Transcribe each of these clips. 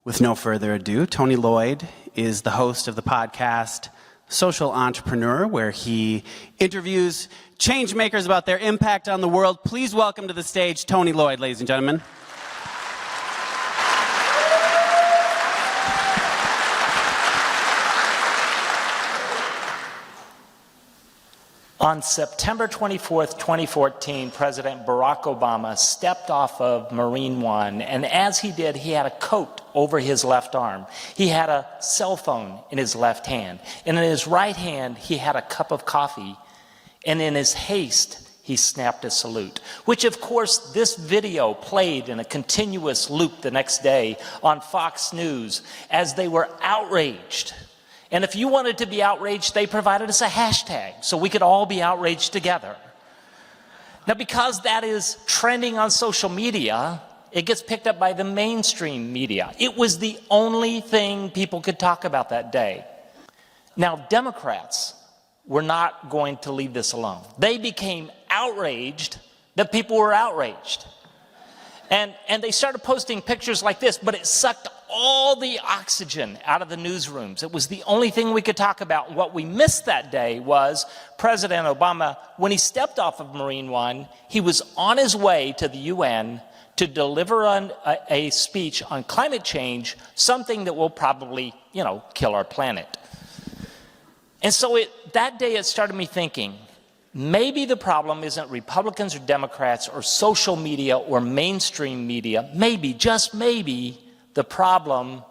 With no further ado, Tony Lloyd is the host of the podcast Social Entrepreneur, where he interviews change makers about their impact on the world. Please welcome to the stage Tony Lloyd, ladies and gentlemen. On September 24th, 2014, President Barack Obama stepped off of Marine One, and as he did, he had a coat over his left arm. He had a cell phone in his left hand, and in his right hand, he had a cup of coffee, and in his haste, he snapped a salute, which of course this video played in a continuous loop the next day on Fox News as they were outraged. And if you wanted to be outraged, they provided us a hashtag so we could all be outraged together. Now, because that is trending on social media, it gets picked up by the mainstream media. It was the only thing people could talk about that day. Now, Democrats were not going to leave this alone. They became outraged that people were outraged. And they started posting pictures like this, but it sucked all the oxygen out of the newsrooms. It was the only thing we could talk about. What we missed that day was President Obama, when he stepped off of Marine One, he was on his way to the UN to deliver a speech on climate change, something that will probably, kill our planet. And so that day it started me thinking, maybe the problem isn't Republicans or Democrats or social media or mainstream media. Maybe, just maybe, the problem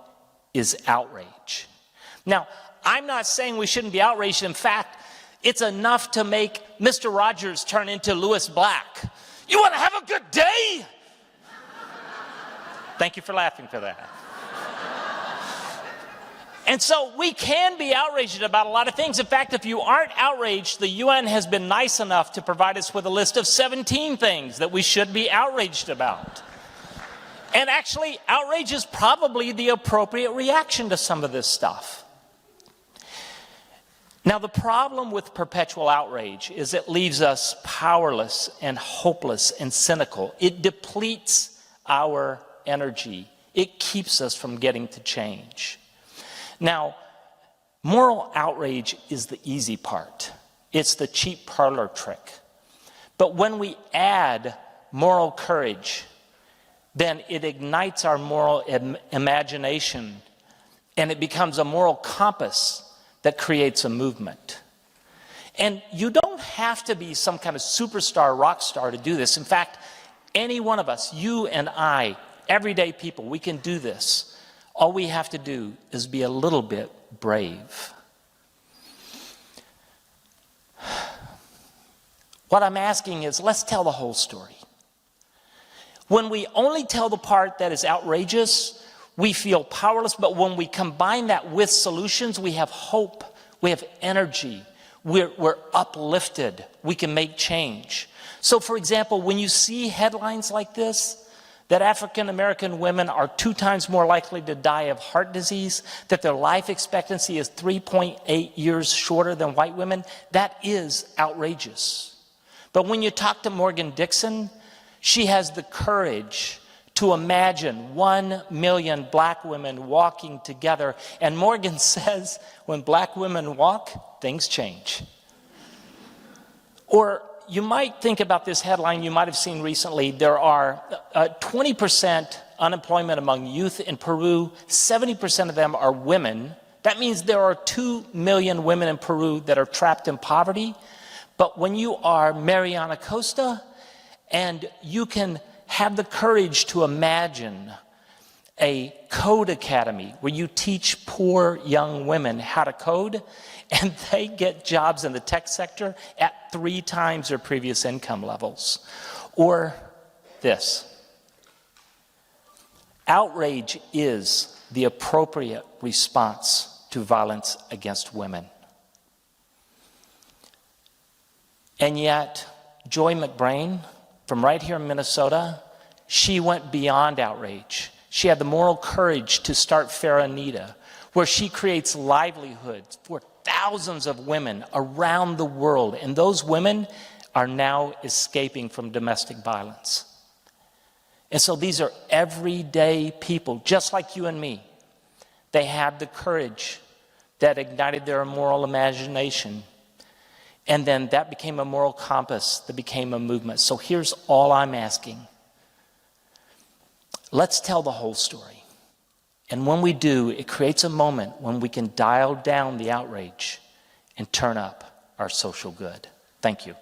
is outrage. Now, I'm not saying we shouldn't be outraged. In fact, it's enough to make Mr. Rogers turn into Lewis Black. You want to have a good day? Thank you for laughing for that. And so we can be outraged about a lot of things. In fact, if you aren't outraged, the UN has been nice enough to provide us with a list of 17 things that we should be outraged about. And actually, outrage is probably the appropriate reaction to some of this stuff. Now, the problem with perpetual outrage is it leaves us powerless and hopeless and cynical. It depletes our energy. It keeps us from getting to change. Now, moral outrage is the easy part. It's the cheap parlor trick. But when we add moral courage, then it ignites our moral imagination, and it becomes a moral compass that creates a movement. And you don't have to be some kind of superstar, rock star to do this. In fact, any one of us, you and I, everyday people, we can do this. All we have to do is be a little bit brave. What I'm asking is, let's tell the whole story. When we only tell the part that is outrageous, we feel powerless, but when we combine that with solutions, we have hope, we have energy, we're uplifted, we can make change. So for example, when you see headlines like this, that African American women are 2 times more likely to die of heart disease, that their life expectancy is 3.8 years shorter than white women, that is outrageous. But when you talk to Morgan Dixon, she has the courage to imagine 1 million black women walking together. And Morgan says, when black women walk, things change. Or you might think about this headline you might have seen recently. There are 20% unemployment among youth in Peru. 70% of them are women. That means there are 2 million women in Peru that are trapped in poverty. But when you are Mariana Costa, and you can have the courage to imagine a code academy where you teach poor young women how to code, and they get jobs in the tech sector at 3 times their previous income levels. Or this. Outrage is the appropriate response to violence against women. And yet, Joy McBrain, from right here in Minnesota, she went beyond outrage. She had the moral courage to start Fair Anita, where she creates livelihoods for thousands of women around the world. And those women are now escaping from domestic violence. And so these are everyday people, just like you and me. They had the courage that ignited their moral imagination. And then that became a moral compass that became a movement. So here's all I'm asking. Let's tell the whole story. And when we do, it creates a moment when we can dial down the outrage and turn up our social good. Thank you.